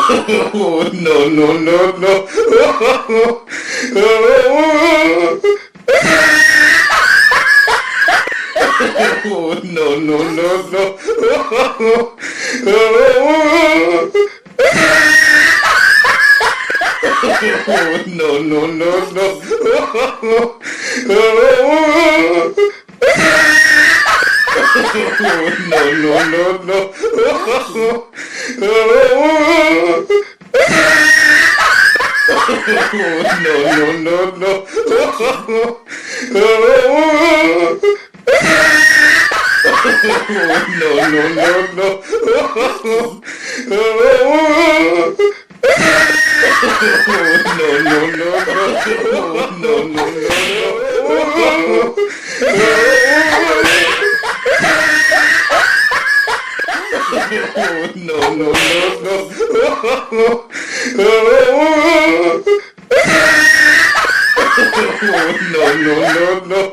Oh, no, no, no, no. Oh, no, no, no, no. Oh, no, no, no, no. Oh, no, no, no, no. Oh, no, no, no, no. No, no, no, no. No, no, no, no. No, no, no, no. No, no, no, no. No, no, no, no.